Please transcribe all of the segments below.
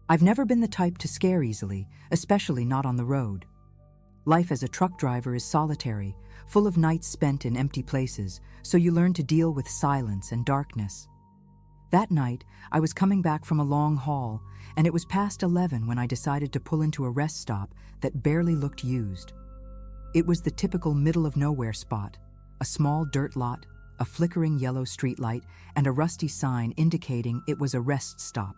I've never been the type to scare easily, especially not on the road. Life as a truck driver is solitary, full of nights spent in empty places, so you learn to deal with silence and darkness. That night, I was coming back from a long haul, and it was past 11 when I decided to pull into a rest stop that barely looked used. It was the typical middle-of-nowhere spot, a small dirt lot, a flickering yellow streetlight, and a rusty sign indicating it was a rest stop.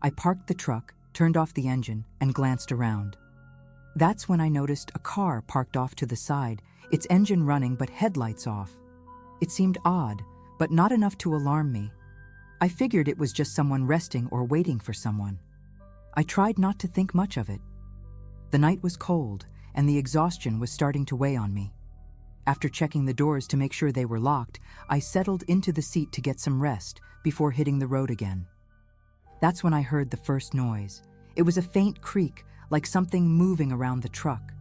I parked the truck, turned off the engine, and glanced around. That's when I noticed a car parked off to the side, its engine running but headlights off. It seemed odd, but not enough to alarm me. I figured it was just someone resting or waiting for someone. I tried not to think much of it. The night was cold, and the exhaustion was starting to weigh on me. After checking the doors to make sure they were locked, I settled into the seat to get some rest before hitting the road again. That's when I heard the first noise. It was a faint creak, like something moving around the truck.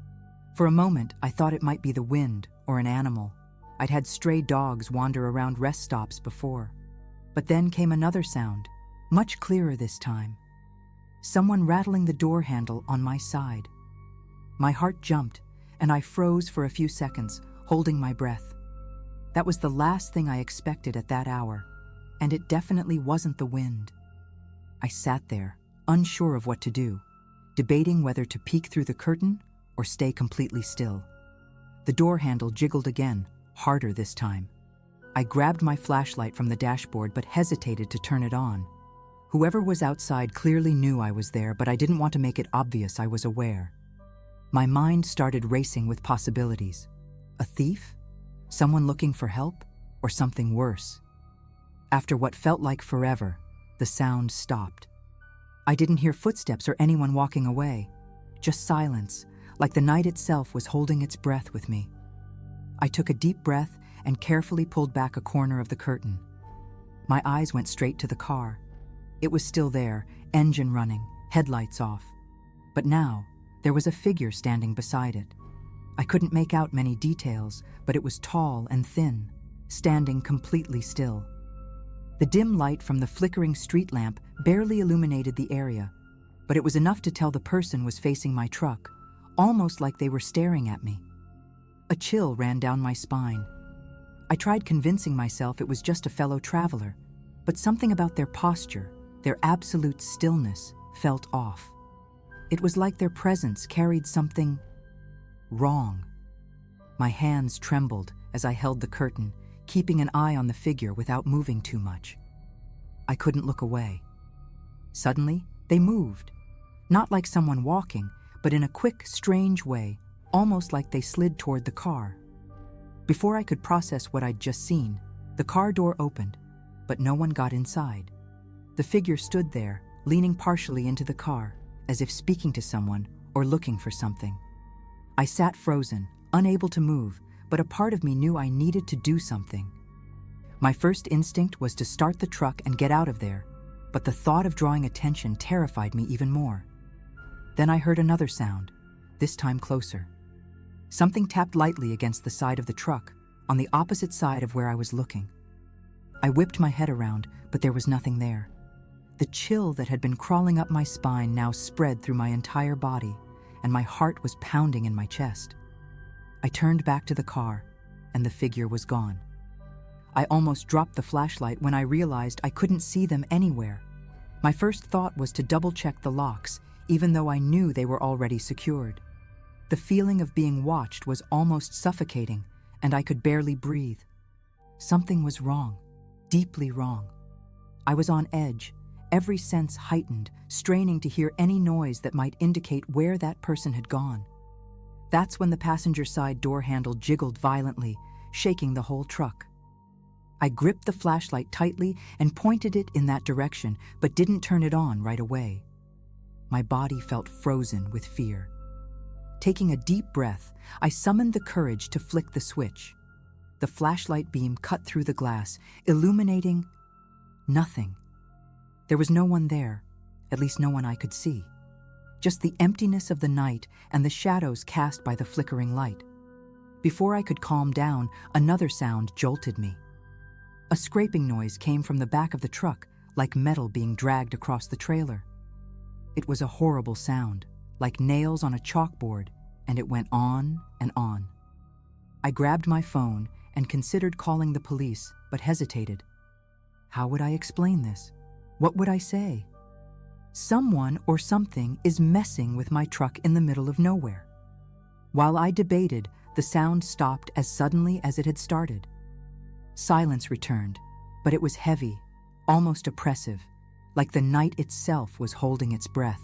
For a moment, I thought it might be the wind or an animal. I'd had stray dogs wander around rest stops before. But then came another sound, much clearer this time. Someone rattling the door handle on my side. My heart jumped, and I froze for a few seconds, holding my breath. That was the last thing I expected at that hour, and it definitely wasn't the wind. I sat there, unsure of what to do, debating whether to peek through the curtain or stay completely still. The door handle jiggled again, harder this time. I grabbed my flashlight from the dashboard but hesitated to turn it on. Whoever was outside clearly knew I was there, but I didn't want to make it obvious I was aware. My mind started racing with possibilities. A thief? Someone looking for help? Or something worse? After what felt like forever, the sound stopped. I didn't hear footsteps or anyone walking away, just silence, like the night itself was holding its breath with me. I took a deep breath and carefully pulled back a corner of the curtain. My eyes went straight to the car. It was still there, engine running, headlights off. But now, there was a figure standing beside it. I couldn't make out many details, but it was tall and thin, standing completely still. The dim light from the flickering street lamp barely illuminated the area, but it was enough to tell the person was facing my truck, almost like they were staring at me. A chill ran down my spine. I tried convincing myself it was just a fellow traveler, but something about their posture, their absolute stillness, felt off. It was like their presence carried something wrong. My hands trembled as I held the curtain, keeping an eye on the figure without moving too much. I couldn't look away. Suddenly, they moved. Not like someone walking, but in a quick, strange way, almost like they slid toward the car. Before I could process what I'd just seen, the car door opened, but no one got inside. The figure stood there, leaning partially into the car, as if speaking to someone or looking for something. I sat frozen, unable to move, but a part of me knew I needed to do something. My first instinct was to start the truck and get out of there, but the thought of drawing attention terrified me even more. Then I heard another sound, this time closer. Something tapped lightly against the side of the truck, on the opposite side of where I was looking. I whipped my head around, but there was nothing there. The chill that had been crawling up my spine now spread through my entire body, and my heart was pounding in my chest. I turned back to the car, and the figure was gone. I almost dropped the flashlight when I realized I couldn't see them anywhere. My first thought was to double-check the locks, even though I knew they were already secured. The feeling of being watched was almost suffocating, and I could barely breathe. Something was wrong, deeply wrong. I was on edge, every sense heightened, straining to hear any noise that might indicate where that person had gone. That's when the passenger side door handle jiggled violently, shaking the whole truck. I gripped the flashlight tightly and pointed it in that direction, but didn't turn it on right away. My body felt frozen with fear. Taking a deep breath, I summoned the courage to flick the switch. The flashlight beam cut through the glass, illuminating nothing. There was no one there, at least no one I could see. Just the emptiness of the night and the shadows cast by the flickering light. Before I could calm down, another sound jolted me. A scraping noise came from the back of the truck, like metal being dragged across the trailer. It was a horrible sound, like nails on a chalkboard, and it went on and on. I grabbed my phone and considered calling the police, but hesitated. How would I explain this? What would I say? Someone or something is messing with my truck in the middle of nowhere. While I debated, the sound stopped as suddenly as it had started. Silence returned, but it was heavy, almost oppressive, like the night itself was holding its breath.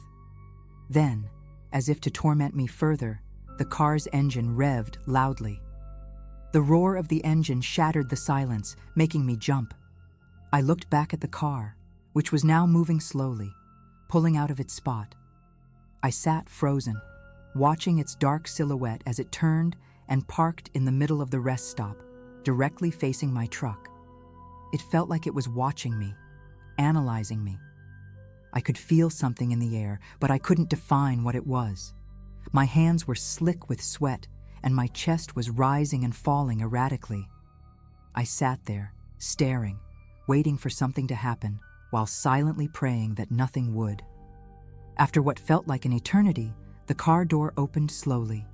Then, as if to torment me further, the car's engine revved loudly. The roar of the engine shattered the silence, making me jump. I looked back at the car, which was now moving slowly, pulling out of its spot. I sat frozen, watching its dark silhouette as it turned and parked in the middle of the rest stop, directly facing my truck. It felt like it was watching me, analyzing me. I could feel something in the air, but I couldn't define what it was. My hands were slick with sweat, and my chest was rising and falling erratically. I sat there, staring, waiting for something to happen, while silently praying that nothing would. After what felt like an eternity, the car door opened slowly.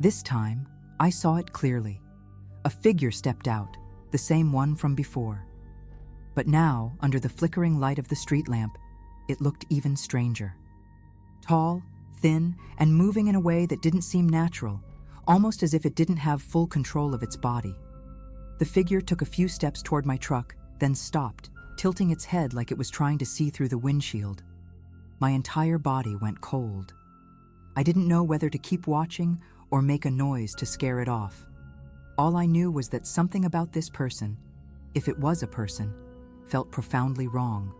This time, I saw it clearly. A figure stepped out, the same one from before. But now, under the flickering light of the street lamp, it looked even stranger. Tall, thin, and moving in a way that didn't seem natural, almost as if it didn't have full control of its body. The figure took a few steps toward my truck, then stopped, tilting its head like it was trying to see through the windshield. My entire body went cold. I didn't know whether to keep watching or make a noise to scare it off. All I knew was that something about this person, if it was a person, felt profoundly wrong.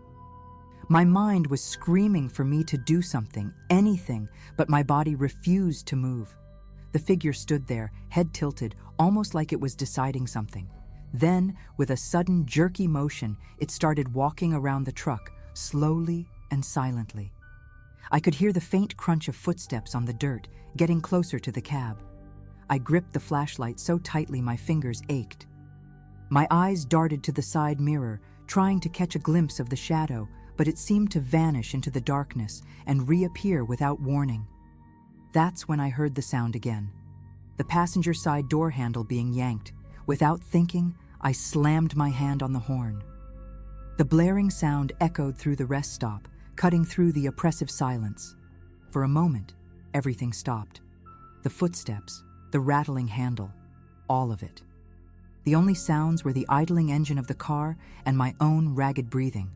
My mind was screaming for me to do something, anything, but my body refused to move. The figure stood there, head tilted, almost like it was deciding something. Then, with a sudden jerky motion, it started walking around the truck, slowly and silently. I could hear the faint crunch of footsteps on the dirt, getting closer to the cab. I gripped the flashlight so tightly my fingers ached. My eyes darted to the side mirror, trying to catch a glimpse of the shadow, but it seemed to vanish into the darkness and reappear without warning. That's when I heard the sound again. The passenger side door handle being yanked. Without thinking, I slammed my hand on the horn. The blaring sound echoed through the rest stop, cutting through the oppressive silence. For a moment, everything stopped. The footsteps, the rattling handle, all of it. The only sounds were the idling engine of the car and my own ragged breathing.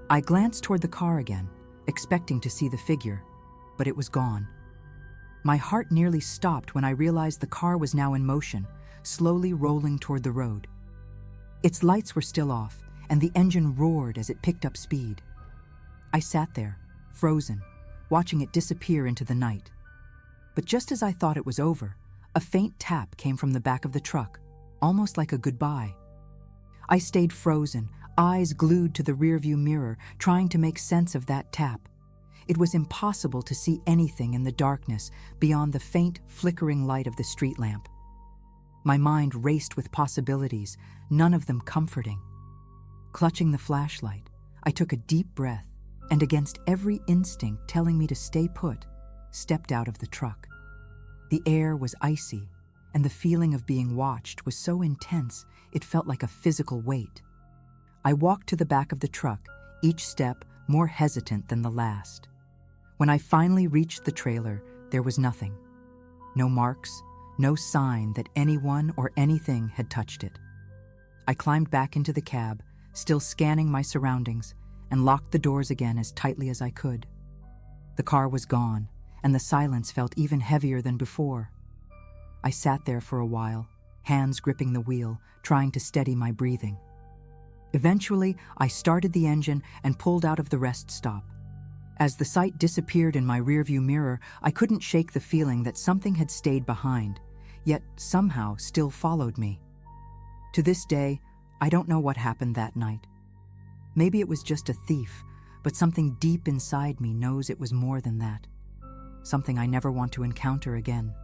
I glanced toward the car again, expecting to see the figure, but it was gone. My heart nearly stopped when I realized the car was now in motion, slowly rolling toward the road. Its lights were still off, and the engine roared as it picked up speed. I sat there, frozen, watching it disappear into the night. But just as I thought it was over, a faint tap came from the back of the truck, almost like a goodbye. I stayed frozen, eyes glued to the rearview mirror, trying to make sense of that tap. It was impossible to see anything in the darkness beyond the faint, flickering light of the street lamp. My mind raced with possibilities, none of them comforting. Clutching the flashlight, I took a deep breath and, against every instinct telling me to stay put, stepped out of the truck. The air was icy, and the feeling of being watched was so intense it felt like a physical weight. I walked to the back of the truck, each step more hesitant than the last. When I finally reached the trailer, there was nothing. No marks, no sign that anyone or anything had touched it. I climbed back into the cab, still scanning my surroundings, and locked the doors again as tightly as I could. The car was gone, and the silence felt even heavier than before. I sat there for a while, hands gripping the wheel, trying to steady my breathing. Eventually, I started the engine and pulled out of the rest stop. As the sight disappeared in my rearview mirror, I couldn't shake the feeling that something had stayed behind, yet somehow still followed me. To this day, I don't know what happened that night. Maybe it was just a thief, but something deep inside me knows it was more than that. Something I never want to encounter again.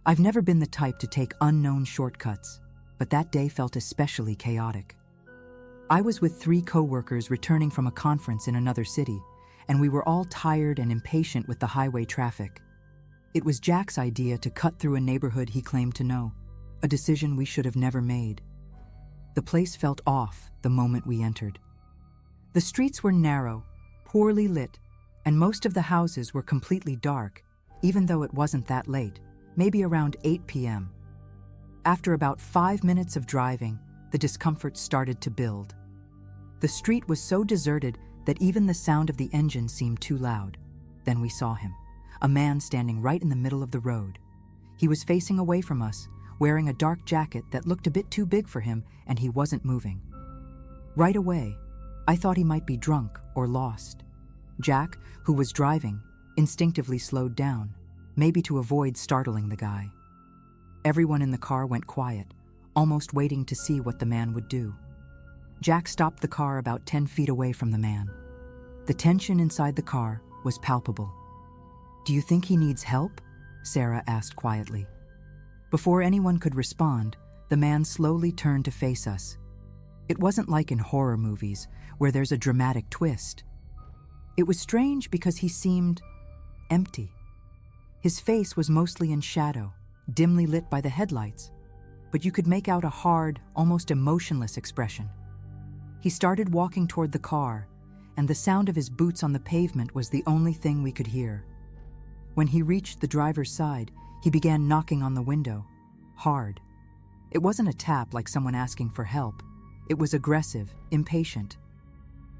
I've never been the type to take unknown shortcuts, but that day felt especially chaotic. I was with 3 coworkers returning from a conference in another city, and we were all tired and impatient with the highway traffic. It was Jack's idea to cut through a neighborhood he claimed to know, a decision we should have never made. The place felt off the moment we entered. The streets were narrow, poorly lit, and most of the houses were completely dark, even though it wasn't that late, maybe around 8 p.m. After about 5 minutes of driving, the discomfort started to build. The street was so deserted that even the sound of the engine seemed too loud. Then we saw him, a man standing right in the middle of the road. He was facing away from us, wearing a dark jacket that looked a bit too big for him, and he wasn't moving. Right away, I thought he might be drunk or lost. Jack, who was driving, instinctively slowed down, maybe to avoid startling the guy. Everyone in the car went quiet, almost waiting to see what the man would do. Jack stopped the car about 10 feet away from the man. The tension inside the car was palpable. "Do you think he needs help?" Sarah asked quietly. Before anyone could respond, the man slowly turned to face us. It wasn't like in horror movies, where there's a dramatic twist. It was strange because he seemed empty. His face was mostly in shadow, dimly lit by the headlights, but you could make out a hard, almost emotionless expression. He started walking toward the car, and the sound of his boots on the pavement was the only thing we could hear. When he reached the driver's side, he began knocking on the window, hard. It wasn't a tap like someone asking for help. It was aggressive, impatient.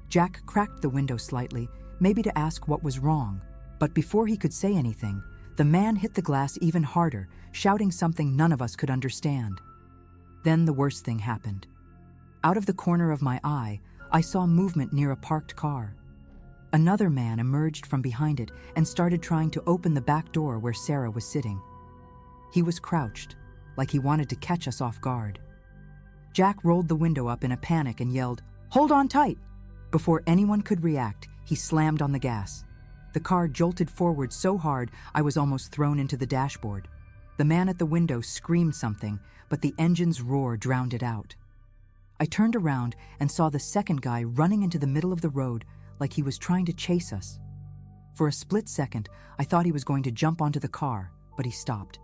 Jack cracked the window slightly, maybe to ask what was wrong, but before he could say anything, the man hit the glass even harder, shouting something none of us could understand. Then the worst thing happened. Out of the corner of my eye, I saw movement near a parked car. Another man emerged from behind it and started trying to open the back door where Sarah was sitting. He was crouched, like he wanted to catch us off guard. Jack rolled the window up in a panic and yelled, "Hold on tight!" Before anyone could react, he slammed on the gas. The car jolted forward so hard I was almost thrown into the dashboard. The man at the window screamed something, but the engine's roar drowned it out. I turned around and saw the second guy running into the middle of the road like he was trying to chase us. For a split second, I thought he was going to jump onto the car, but he stopped.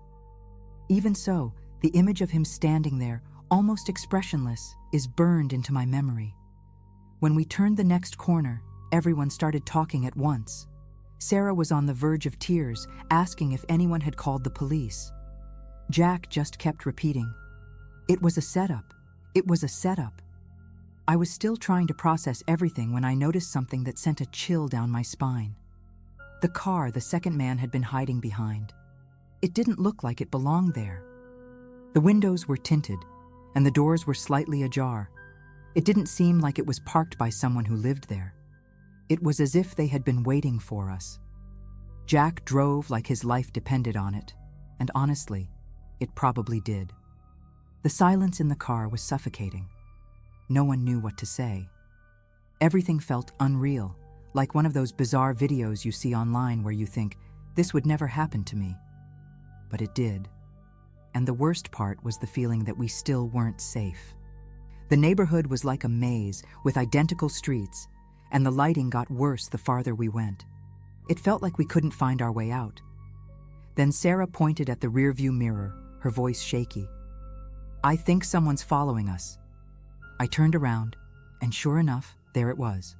Even so, the image of him standing there, almost expressionless, is burned into my memory. When we turned the next corner, everyone started talking at once. Sarah was on the verge of tears, asking if anyone had called the police. Jack just kept repeating, "It was a setup. It was a setup." I was still trying to process everything when I noticed something that sent a chill down my spine. The car the second man had been hiding behind. It didn't look like it belonged there. The windows were tinted, and the doors were slightly ajar. It didn't seem like it was parked by someone who lived there. It was as if they had been waiting for us. Jack drove like his life depended on it, and honestly, it probably did. The silence in the car was suffocating. No one knew what to say. Everything felt unreal, like one of those bizarre videos you see online where you think, "This would never happen to me." But it did. And the worst part was the feeling that we still weren't safe. The neighborhood was like a maze with identical streets, and the lighting got worse the farther we went. It felt like we couldn't find our way out. Then Sarah pointed at the rearview mirror, her voice shaky. "I think someone's following us." I turned around, and sure enough, there it was.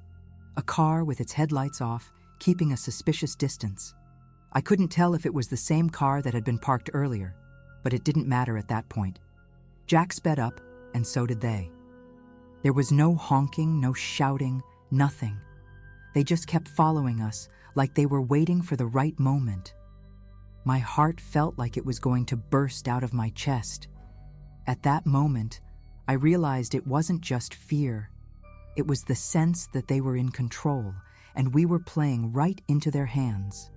A car with its headlights off, keeping a suspicious distance. I couldn't tell if it was the same car that had been parked earlier, but it didn't matter at that point. Jack sped up, and so did they. There was no honking, no shouting, nothing. They just kept following us, like they were waiting for the right moment. My heart felt like it was going to burst out of my chest. At that moment, I realized it wasn't just fear. It was the sense that they were in control, and we were playing right into their hands.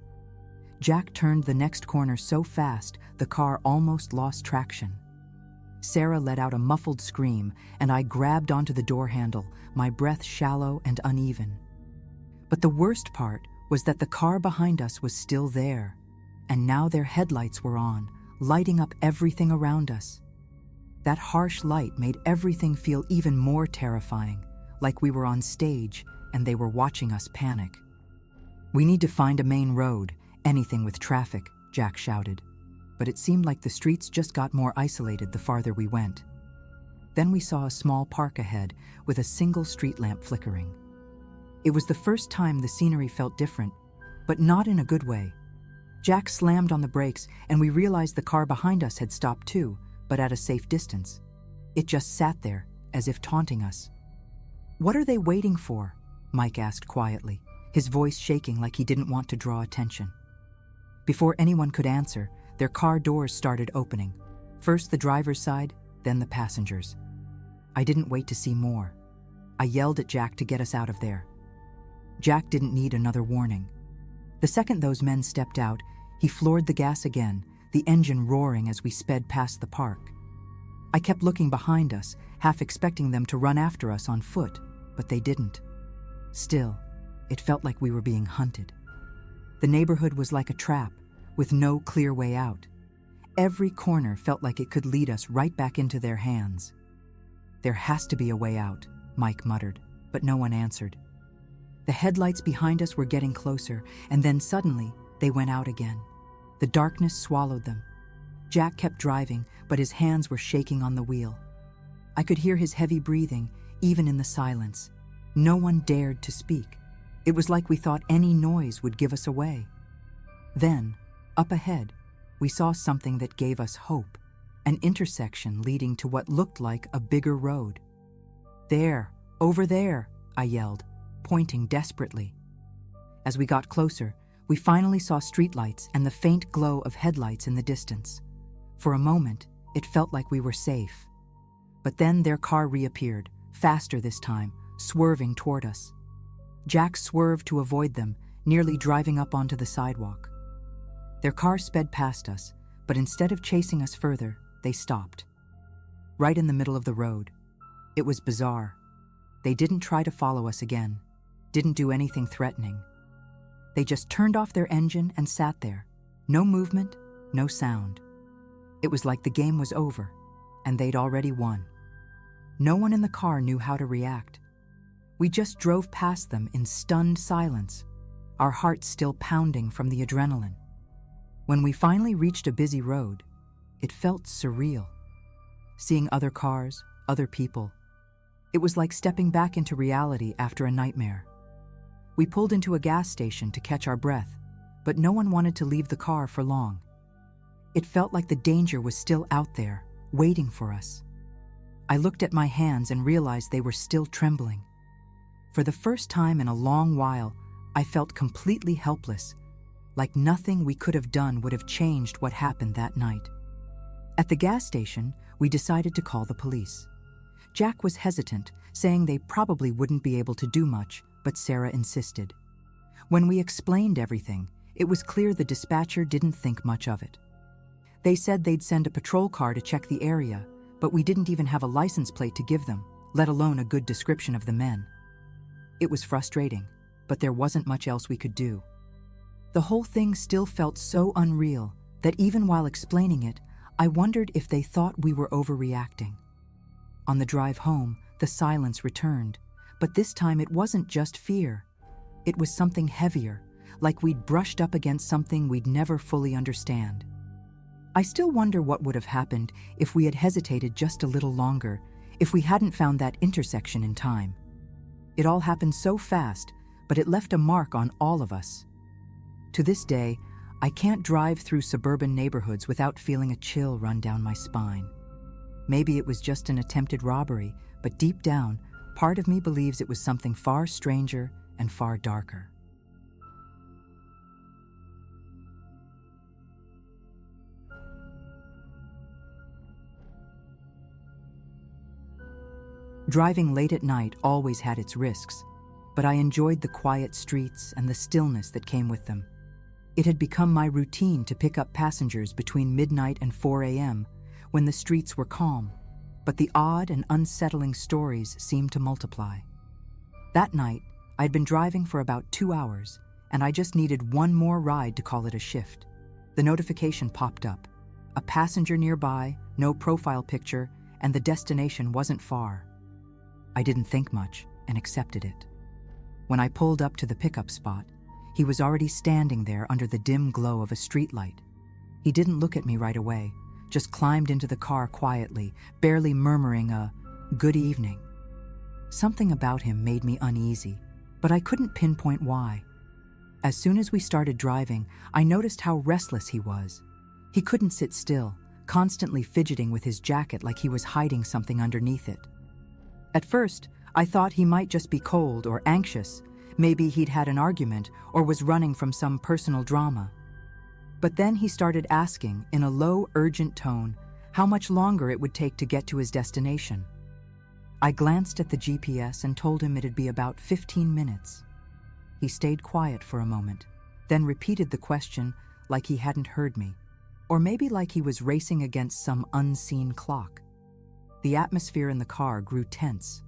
Jack turned the next corner so fast, the car almost lost traction. Sarah let out a muffled scream, and I grabbed onto the door handle, my breath shallow and uneven. But the worst part was that the car behind us was still there, and now their headlights were on, lighting up everything around us. That harsh light made everything feel even more terrifying, like we were on stage and they were watching us panic. "We need to find a main road, anything with traffic," Jack shouted. But it seemed like the streets just got more isolated the farther we went. Then we saw a small park ahead with a single street lamp flickering. It was the first time the scenery felt different, but not in a good way. Jack slammed on the brakes and we realized the car behind us had stopped too, but at a safe distance. It just sat there, as if taunting us. "What are they waiting for?" Mike asked quietly, his voice shaking like he didn't want to draw attention. Before anyone could answer, their car doors started opening. First the driver's side, then the passengers. I didn't wait to see more. I yelled at Jack to get us out of there. Jack didn't need another warning. The second those men stepped out, he floored the gas again, the engine roaring as we sped past the park. I kept looking behind us, half expecting them to run after us on foot, but they didn't. Still, it felt like we were being hunted. The neighborhood was like a trap, with no clear way out. Every corner felt like it could lead us right back into their hands. "There has to be a way out," Mike muttered, but no one answered. The headlights behind us were getting closer, and then suddenly, they went out again. The darkness swallowed them. Jack kept driving, but his hands were shaking on the wheel. I could hear his heavy breathing, even in the silence. No one dared to speak. It was like we thought any noise would give us away. Then, up ahead, we saw something that gave us hope, an intersection leading to what looked like a bigger road. "There, over there," I yelled, pointing desperately. As we got closer, we finally saw streetlights and the faint glow of headlights in the distance. For a moment, it felt like we were safe. But then their car reappeared, faster this time, swerving toward us. Jack swerved to avoid them, nearly driving up onto the sidewalk. Their car sped past us, but instead of chasing us further, they stopped. Right in the middle of the road. It was bizarre. They didn't try to follow us again, didn't do anything threatening. They just turned off their engine and sat there. No movement, no sound. It was like the game was over, and they'd already won. No one in the car knew how to react. We just drove past them in stunned silence, our hearts still pounding from the adrenaline. When we finally reached a busy road, it felt surreal. Seeing other cars, other people. It was like stepping back into reality after a nightmare. We pulled into a gas station to catch our breath, but no one wanted to leave the car for long. It felt like the danger was still out there, waiting for us. I looked at my hands and realized they were still trembling. For the first time in a long while, I felt completely helpless, like nothing we could have done would have changed what happened that night. At the gas station, we decided to call the police. Jack was hesitant, saying they probably wouldn't be able to do much, but Sarah insisted. When we explained everything, it was clear the dispatcher didn't think much of it. They said they'd send a patrol car to check the area, but we didn't even have a license plate to give them, let alone a good description of the men. It was frustrating, but there wasn't much else we could do. The whole thing still felt so unreal that even while explaining it, I wondered if they thought we were overreacting. On the drive home, the silence returned, but this time it wasn't just fear. It was something heavier, like we'd brushed up against something we'd never fully understand. I still wonder what would have happened if we had hesitated just a little longer, if we hadn't found that intersection in time. It all happened so fast, but it left a mark on all of us. To this day, I can't drive through suburban neighborhoods without feeling a chill run down my spine. Maybe it was just an attempted robbery, but deep down, part of me believes it was something far stranger and far darker. Driving late at night always had its risks, but I enjoyed the quiet streets and the stillness that came with them. It had become my routine to pick up passengers between midnight and 4 a.m. when the streets were calm, but the odd and unsettling stories seemed to multiply. That night, I'd been driving for about 2 hours, and I just needed one more ride to call it a shift. The notification popped up. A passenger nearby, no profile picture, and the destination wasn't far. I didn't think much and accepted it. When I pulled up to the pickup spot, he was already standing there under the dim glow of a streetlight. He didn't look at me right away, just climbed into the car quietly, barely murmuring a "good evening." Something about him made me uneasy, but I couldn't pinpoint why. As soon as we started driving, I noticed how restless he was. He couldn't sit still, constantly fidgeting with his jacket like he was hiding something underneath it. At first, I thought he might just be cold or anxious. Maybe he'd had an argument or was running from some personal drama. But then he started asking, in a low, urgent tone, how much longer it would take to get to his destination. I glanced at the GPS and told him it'd be about 15 minutes. He stayed quiet for a moment, then repeated the question like he hadn't heard me, or maybe like he was racing against some unseen clock. The atmosphere in the car grew tense.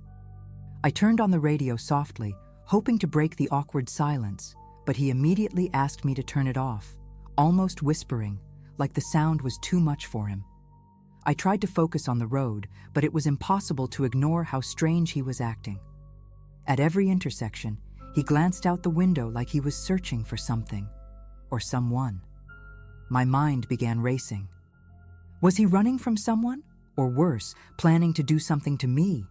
I turned on the radio softly, hoping to break the awkward silence, but he immediately asked me to turn it off, almost whispering, like the sound was too much for him. I tried to focus on the road, but it was impossible to ignore how strange he was acting. At every intersection, he glanced out the window like he was searching for something, or someone. My mind began racing. Was he running from someone? Or worse, planning to do something to me?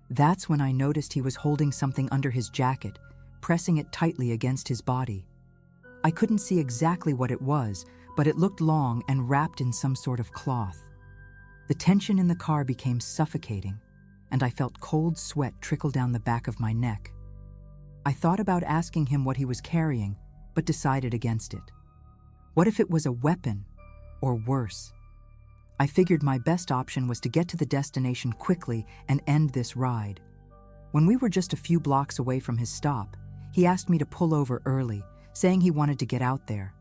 That's when I noticed he was holding something under his jacket, pressing it tightly against his body. I couldn't see exactly what it was, but it looked long and wrapped in some sort of cloth. The tension in the car became suffocating, and I felt cold sweat trickle down the back of my neck. I thought about asking him what he was carrying, but decided against it. What if it was a weapon, or worse? I figured my best option was to get to the destination quickly and end this ride. When we were just a few blocks away from his stop, he asked me to pull over early, saying he wanted to get out there.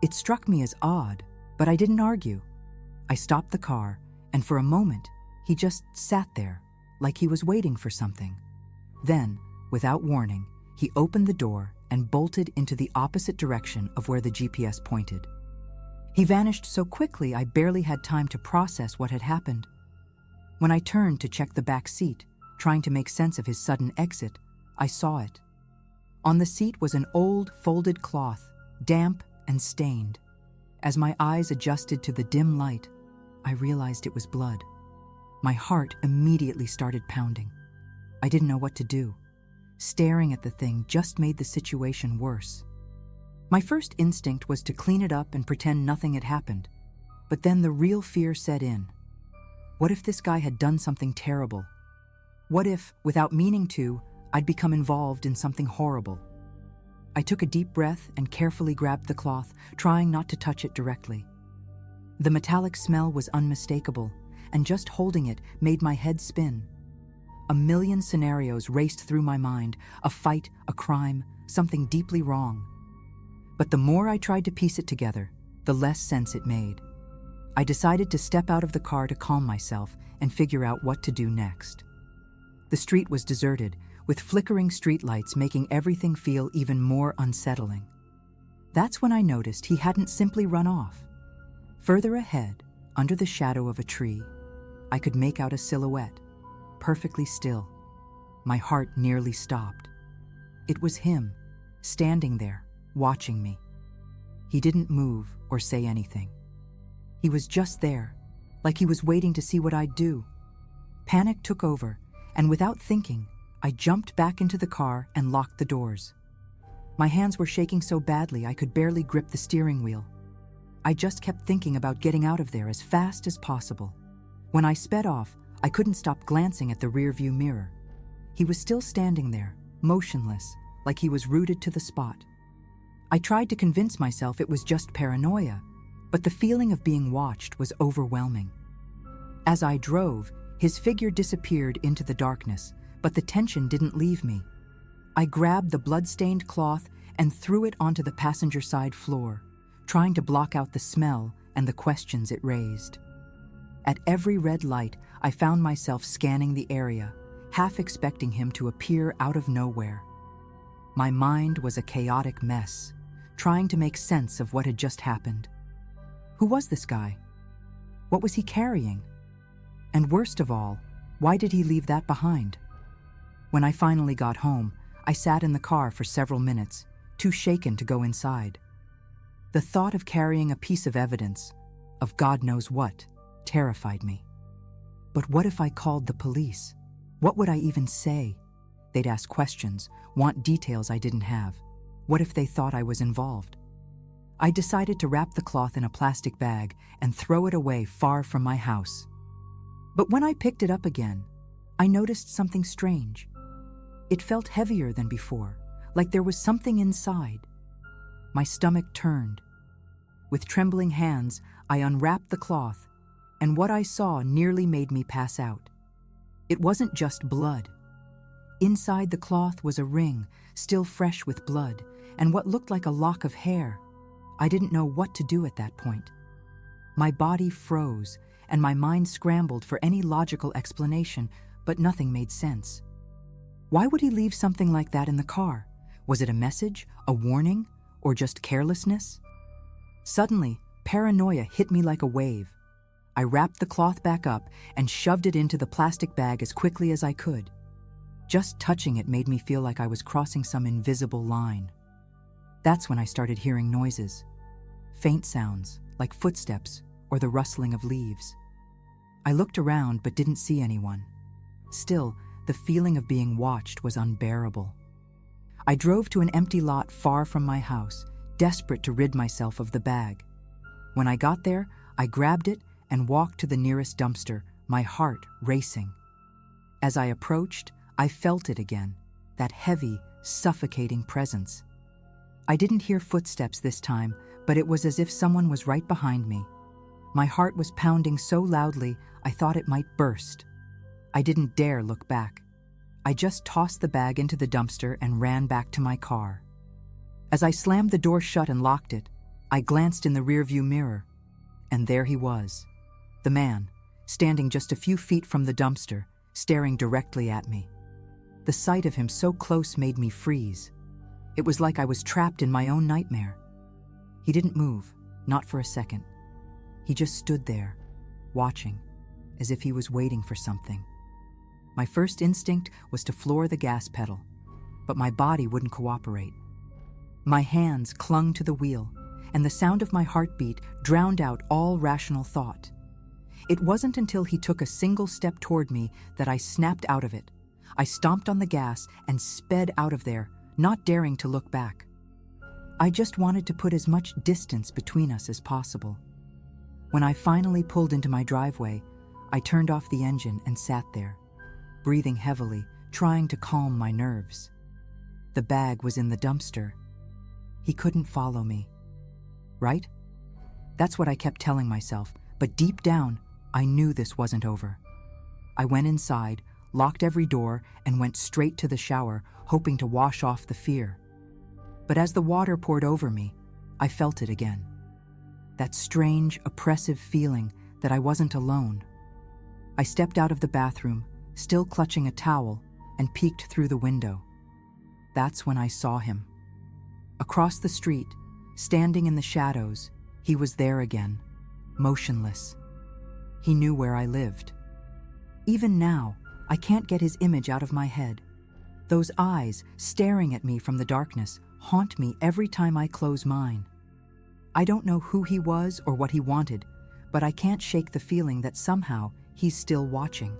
It struck me as odd, but I didn't argue. I stopped the car, and for a moment, he just sat there, like he was waiting for something. Then, without warning, he opened the door and bolted into the opposite direction of where the GPS pointed. He vanished so quickly I barely had time to process what had happened. When I turned to check the back seat, trying to make sense of his sudden exit, I saw it. On the seat was an old, folded cloth, damp and stained. As my eyes adjusted to the dim light, I realized it was blood. My heart immediately started pounding. I didn't know what to do. Staring at the thing just made the situation worse. My first instinct was to clean it up and pretend nothing had happened. But then the real fear set in. What if this guy had done something terrible? What if, without meaning to, I'd become involved in something horrible? I took a deep breath and carefully grabbed the cloth, trying not to touch it directly. The metallic smell was unmistakable, and just holding it made my head spin. A million scenarios raced through my mind, a fight, a crime, something deeply wrong. But the more I tried to piece it together, the less sense it made. I decided to step out of the car to calm myself and figure out what to do next. The street was deserted, with flickering streetlights making everything feel even more unsettling. That's when I noticed he hadn't simply run off. Further ahead, under the shadow of a tree, I could make out a silhouette, perfectly still. My heart nearly stopped. It was him, standing there, watching me. He didn't move or say anything. He was just there, like he was waiting to see what I'd do. Panic took over, and without thinking, I jumped back into the car and locked the doors. My hands were shaking so badly I could barely grip the steering wheel. I just kept thinking about getting out of there as fast as possible. When I sped off, I couldn't stop glancing at the rearview mirror. He was still standing there, motionless, like he was rooted to the spot. I tried to convince myself it was just paranoia, but the feeling of being watched was overwhelming. As I drove, his figure disappeared into the darkness, but the tension didn't leave me. I grabbed the blood-stained cloth and threw it onto the passenger side floor, trying to block out the smell and the questions it raised. At every red light, I found myself scanning the area, half expecting him to appear out of nowhere. My mind was a chaotic mess, trying to make sense of what had just happened. Who was this guy? What was he carrying? And worst of all, why did he leave that behind? When I finally got home, I sat in the car for several minutes, too shaken to go inside. The thought of carrying a piece of evidence, of God knows what, terrified me. But what if I called the police? What would I even say? They'd ask questions, want details I didn't have. What if they thought I was involved? I decided to wrap the cloth in a plastic bag and throw it away far from my house. But when I picked it up again, I noticed something strange. It felt heavier than before, like there was something inside. My stomach turned. With trembling hands, I unwrapped the cloth, and what I saw nearly made me pass out. It wasn't just blood. Inside the cloth was a ring, still fresh with blood, and what looked like a lock of hair. I didn't know what to do at that point. My body froze, and my mind scrambled for any logical explanation, but nothing made sense. Why would he leave something like that in the car? Was it a message, a warning, or just carelessness? Suddenly, paranoia hit me like a wave. I wrapped the cloth back up and shoved it into the plastic bag as quickly as I could. Just touching it made me feel like I was crossing some invisible line. That's when I started hearing noises. Faint sounds, like footsteps or the rustling of leaves. I looked around but didn't see anyone. Still, the feeling of being watched was unbearable. I drove to an empty lot far from my house, desperate to rid myself of the bag. When I got there, I grabbed it and walked to the nearest dumpster, my heart racing. As I approached, I felt it again, that heavy, suffocating presence. I didn't hear footsteps this time, but it was as if someone was right behind me. My heart was pounding so loudly, I thought it might burst. I didn't dare look back. I just tossed the bag into the dumpster and ran back to my car. As I slammed the door shut and locked it, I glanced in the rearview mirror, and there he was. The man, standing just a few feet from the dumpster, staring directly at me. The sight of him so close made me freeze. It was like I was trapped in my own nightmare. He didn't move, not for a second. He just stood there, watching, as if he was waiting for something. My first instinct was to floor the gas pedal, but my body wouldn't cooperate. My hands clung to the wheel, and the sound of my heartbeat drowned out all rational thought. It wasn't until he took a single step toward me that I snapped out of it. I stomped on the gas and sped out of there, not daring to look back. I just wanted to put as much distance between us as possible. When I finally pulled into my driveway, I turned off the engine and sat there, breathing heavily, trying to calm my nerves. The bag was in the dumpster. He couldn't follow me. Right? That's what I kept telling myself, but deep down, I knew this wasn't over. I went inside, locked every door, and went straight to the shower, hoping to wash off the fear. But as the water poured over me, I felt it again. That strange, oppressive feeling that I wasn't alone. I stepped out of the bathroom, still clutching a towel, and peeked through the window. That's when I saw him. Across the street, standing in the shadows, he was there again, motionless. He knew where I lived. Even now, I can't get his image out of my head. Those eyes, staring at me from the darkness, haunt me every time I close mine. I don't know who he was or what he wanted, but I can't shake the feeling that somehow he's still watching.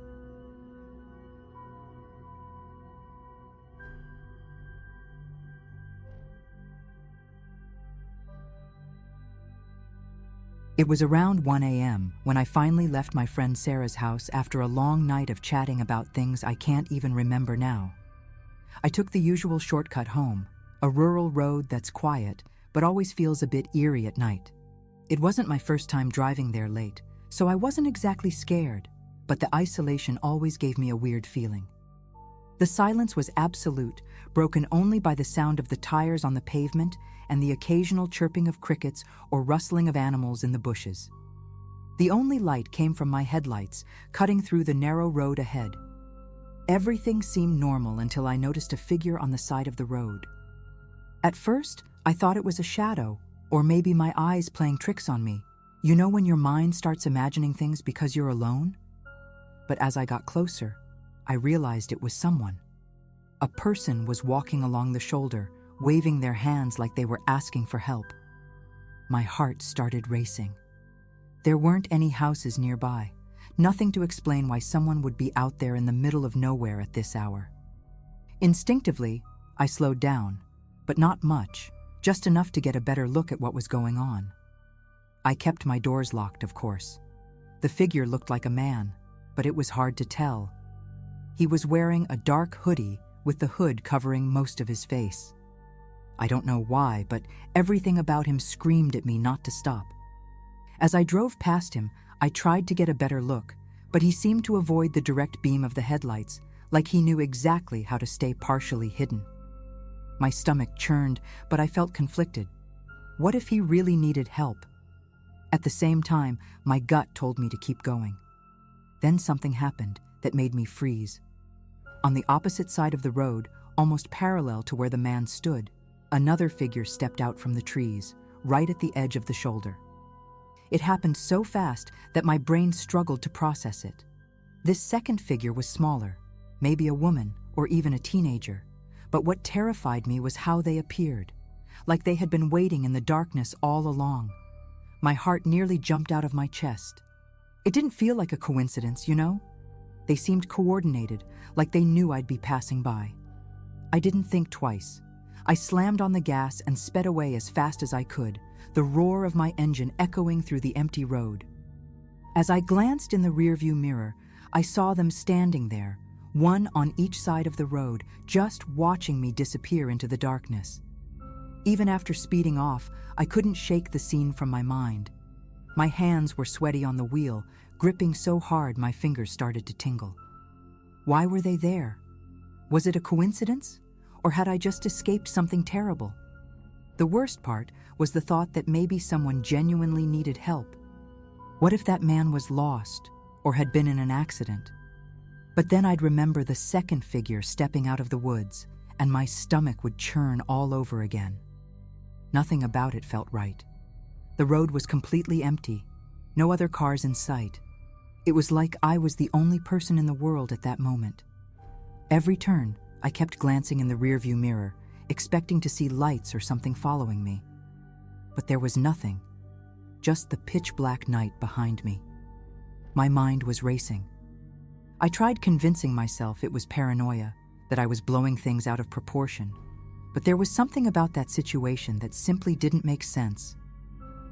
It was around 1 a.m. when I finally left my friend Sarah's house after a long night of chatting about things I can't even remember now. I took the usual shortcut home, a rural road that's quiet, but always feels a bit eerie at night. It wasn't my first time driving there late, so I wasn't exactly scared, but the isolation always gave me a weird feeling. The silence was absolute, broken only by the sound of the tires on the pavement and the occasional chirping of crickets or rustling of animals in the bushes. The only light came from my headlights, cutting through the narrow road ahead. Everything seemed normal until I noticed a figure on the side of the road. At first, I thought it was a shadow, or maybe my eyes playing tricks on me. You know when your mind starts imagining things because you're alone? But as I got closer, I realized it was someone. A person was walking along the shoulder, waving their hands like they were asking for help. My heart started racing. There weren't any houses nearby, nothing to explain why someone would be out there in the middle of nowhere at this hour. Instinctively, I slowed down, but not much, just enough to get a better look at what was going on. I kept my doors locked, of course. The figure looked like a man, but it was hard to tell. He was wearing a dark hoodie with the hood covering most of his face. I don't know why, but everything about him screamed at me not to stop. As I drove past him, I tried to get a better look, but he seemed to avoid the direct beam of the headlights, like he knew exactly how to stay partially hidden. My stomach churned, but I felt conflicted. What if he really needed help? At the same time, my gut told me to keep going. Then something happened that made me freeze. On the opposite side of the road, almost parallel to where the man stood, another figure stepped out from the trees, right at the edge of the shoulder. It happened so fast that my brain struggled to process it. This second figure was smaller, maybe a woman or even a teenager, but what terrified me was how they appeared, like they had been waiting in the darkness all along. My heart nearly jumped out of my chest. It didn't feel like a coincidence, you know? They seemed coordinated, like they knew I'd be passing by. I didn't think twice. I slammed on the gas and sped away as fast as I could, the roar of my engine echoing through the empty road. As I glanced in the rearview mirror, I saw them standing there, one on each side of the road, just watching me disappear into the darkness. Even after speeding off, I couldn't shake the scene from my mind. My hands were sweaty on the wheel, gripping so hard my fingers started to tingle. Why were they there? Was it a coincidence? Or had I just escaped something terrible? The worst part was the thought that maybe someone genuinely needed help. What if that man was lost or had been in an accident? But then I'd remember the second figure stepping out of the woods, and my stomach would churn all over again. Nothing about it felt right. The road was completely empty, no other cars in sight. It was like I was the only person in the world at that moment. Every turn, I kept glancing in the rearview mirror, expecting to see lights or something following me. But there was nothing, just the pitch-black night behind me. My mind was racing. I tried convincing myself it was paranoia, that I was blowing things out of proportion, but there was something about that situation that simply didn't make sense.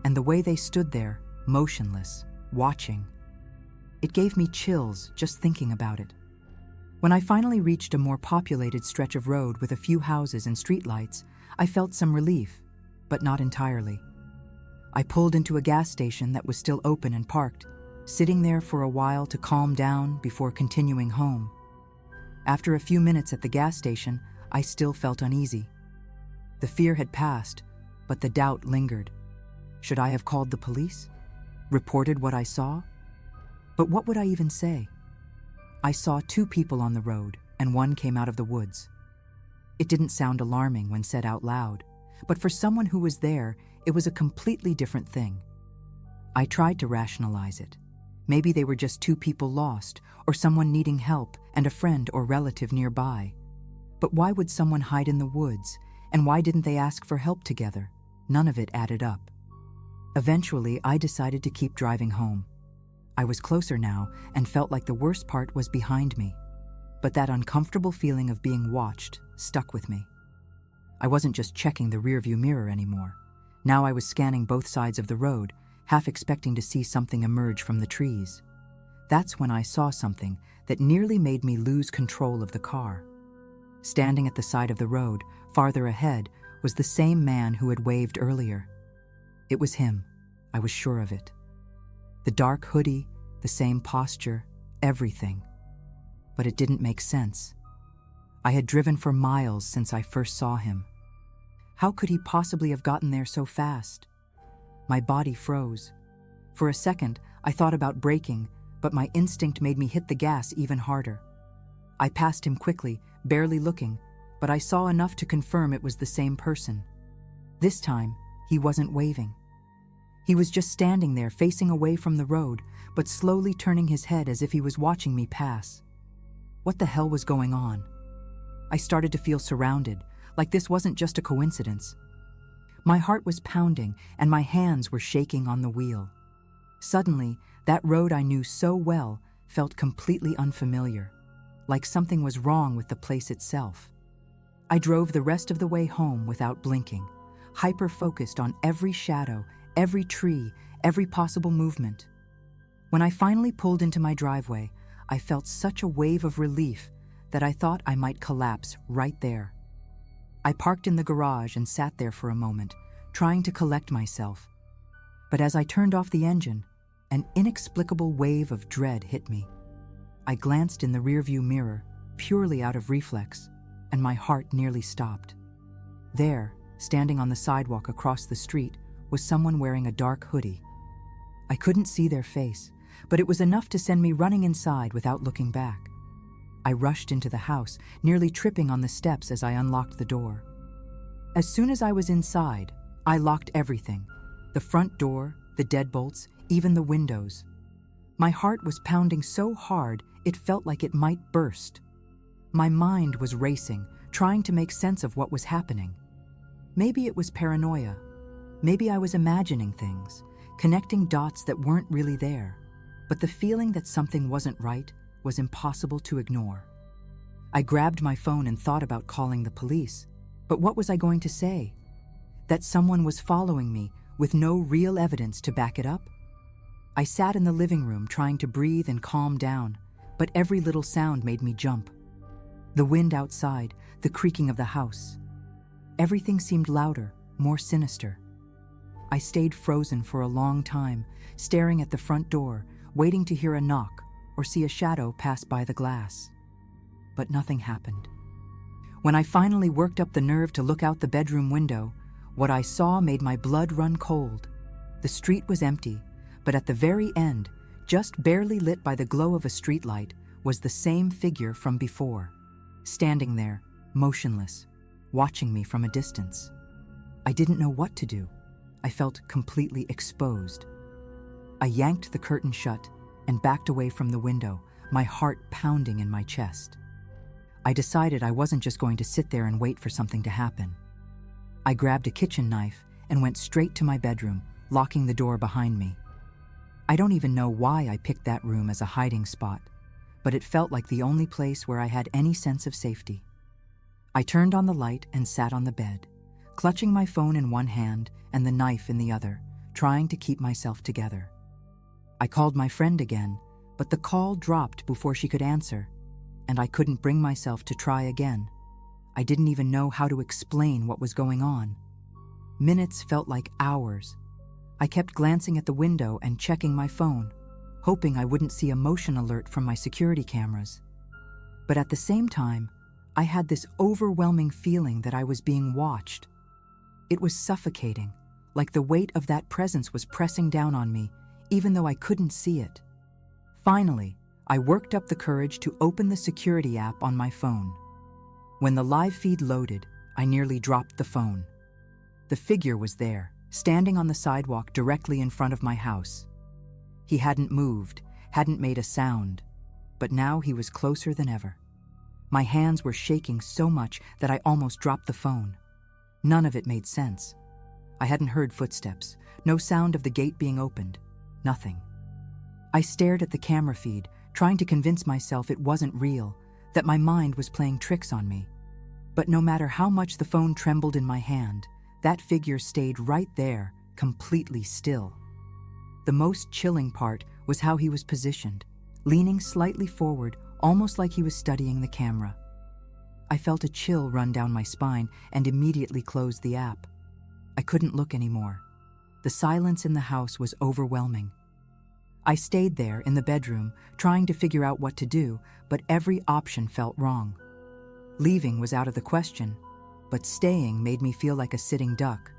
And the way they stood there, motionless, watching, it gave me chills just thinking about it. When I finally reached a more populated stretch of road with a few houses and streetlights, I felt some relief, but not entirely. I pulled into a gas station that was still open and parked, sitting there for a while to calm down before continuing home. After a few minutes at the gas station, I still felt uneasy. The fear had passed, but the doubt lingered. Should I have called the police? Reported what I saw? But what would I even say? I saw two people on the road, and one came out of the woods. It didn't sound alarming when said out loud, but for someone who was there, it was a completely different thing. I tried to rationalize it. Maybe they were just two people lost, or someone needing help and a friend or relative nearby. But why would someone hide in the woods, and why didn't they ask for help together? None of it added up. Eventually, I decided to keep driving home. I was closer now and felt like the worst part was behind me. But that uncomfortable feeling of being watched stuck with me. I wasn't just checking the rearview mirror anymore. Now I was scanning both sides of the road, half expecting to see something emerge from the trees. That's when I saw something that nearly made me lose control of the car. Standing at the side of the road, farther ahead, was the same man who had waved earlier. It was him. I was sure of it. The dark hoodie, the same posture, everything. But it didn't make sense. I had driven for miles since I first saw him. How could he possibly have gotten there so fast? My body froze. For a second, I thought about braking, but my instinct made me hit the gas even harder. I passed him quickly, barely looking, but I saw enough to confirm it was the same person. This time, he wasn't waving. He was just standing there, facing away from the road, but slowly turning his head as if he was watching me pass. What the hell was going on? I started to feel surrounded, like this wasn't just a coincidence. My heart was pounding and my hands were shaking on the wheel. Suddenly, that road I knew so well felt completely unfamiliar, like something was wrong with the place itself. I drove the rest of the way home without blinking, hyper-focused on every shadow, every tree, every possible movement. When I finally pulled into my driveway, I felt such a wave of relief that I thought I might collapse right there. I parked in the garage and sat there for a moment, trying to collect myself. But as I turned off the engine, an inexplicable wave of dread hit me. I glanced in the rearview mirror, purely out of reflex, and my heart nearly stopped. There, standing on the sidewalk across the street, was someone wearing a dark hoodie. I couldn't see their face, but it was enough to send me running inside without looking back. I rushed into the house, nearly tripping on the steps as I unlocked the door. As soon as I was inside, I locked everything: the front door, the deadbolts, even the windows. My heart was pounding so hard it felt like it might burst. My mind was racing, trying to make sense of what was happening. Maybe it was paranoia. Maybe I was imagining things, connecting dots that weren't really there. But the feeling that something wasn't right was impossible to ignore. I grabbed my phone and thought about calling the police. But what was I going to say? That someone was following me with no real evidence to back it up? I sat in the living room trying to breathe and calm down, but every little sound made me jump. The wind outside, the creaking of the house. Everything seemed louder, more sinister. I stayed frozen for a long time, staring at the front door, waiting to hear a knock or see a shadow pass by the glass. But nothing happened. When I finally worked up the nerve to look out the bedroom window, what I saw made my blood run cold. The street was empty, but at the very end, just barely lit by the glow of a streetlight, was the same figure from before, standing there, motionless, watching me from a distance. I didn't know what to do. I felt completely exposed. I yanked the curtain shut and backed away from the window, my heart pounding in my chest. I decided I wasn't just going to sit there and wait for something to happen. I grabbed a kitchen knife and went straight to my bedroom, locking the door behind me. I don't even know why I picked that room as a hiding spot, but it felt like the only place where I had any sense of safety. I turned on the light and sat on the bed, clutching my phone in one hand and the knife in the other, trying to keep myself together. I called my friend again, but the call dropped before she could answer, and I couldn't bring myself to try again. I didn't even know how to explain what was going on. Minutes felt like hours. I kept glancing at the window and checking my phone, hoping I wouldn't see a motion alert from my security cameras. But at the same time, I had this overwhelming feeling that I was being watched. It was suffocating, like the weight of that presence was pressing down on me, even though I couldn't see it. Finally, I worked up the courage to open the security app on my phone. When the live feed loaded, I nearly dropped the phone. The figure was there, standing on the sidewalk directly in front of my house. He hadn't moved, hadn't made a sound, but now he was closer than ever. My hands were shaking so much that I almost dropped the phone. None of it made sense. I hadn't heard footsteps, no sound of the gate being opened, nothing. I stared at the camera feed, trying to convince myself it wasn't real, that my mind was playing tricks on me. But no matter how much the phone trembled in my hand, that figure stayed right there, completely still. The most chilling part was how he was positioned, leaning slightly forward, almost like he was studying the camera. I felt a chill run down my spine and immediately closed the app. I couldn't look anymore. The silence in the house was overwhelming. I stayed there in the bedroom, trying to figure out what to do, but every option felt wrong. Leaving was out of the question, but staying made me feel like a sitting duck.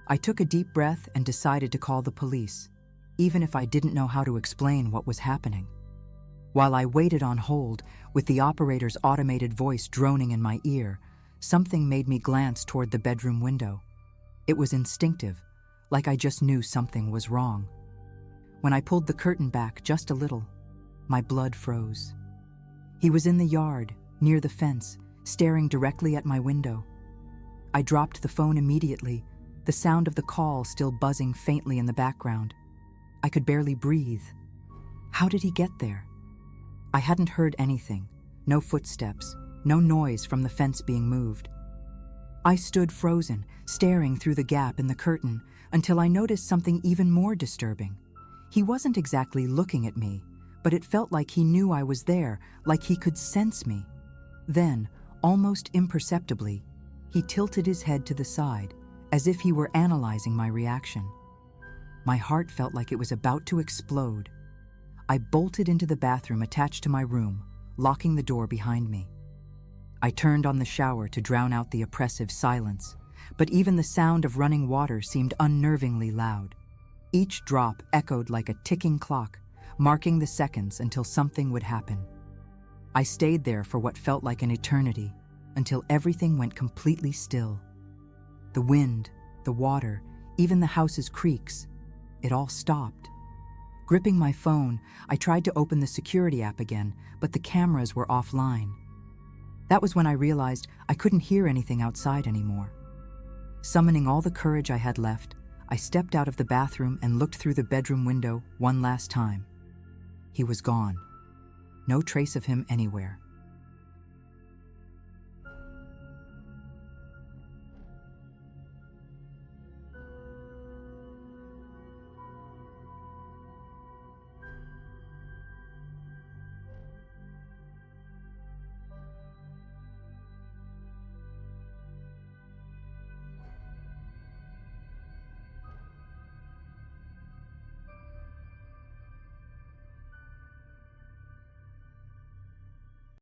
I took a deep breath and decided to call the police, even if I didn't know how to explain what was happening. While I waited on hold, with the operator's automated voice droning in my ear, something made me glance toward the bedroom window. It was instinctive, like I just knew something was wrong. When I pulled the curtain back just a little, my blood froze. He was in the yard, near the fence, staring directly at my window. I dropped the phone immediately, the sound of the call still buzzing faintly in the background. I could barely breathe. How did he get there? I hadn't heard anything, no footsteps, no noise from the fence being moved. I stood frozen, staring through the gap in the curtain until I noticed something even more disturbing. He wasn't exactly looking at me, but it felt like he knew I was there, like he could sense me. Then, almost imperceptibly, he tilted his head to the side, as if he were analyzing my reaction. My heart felt like it was about to explode. I bolted into the bathroom attached to my room, locking the door behind me. I turned on the shower to drown out the oppressive silence, but even the sound of running water seemed unnervingly loud. Each drop echoed like a ticking clock, marking the seconds until something would happen. I stayed there for what felt like an eternity, until everything went completely still. The wind, the water, even the house's creaks, it all stopped. Gripping my phone, I tried to open the security app again, but the cameras were offline. That was when I realized I couldn't hear anything outside anymore. Summoning all the courage I had left, I stepped out of the bathroom and looked through the bedroom window one last time. He was gone. No trace of him anywhere.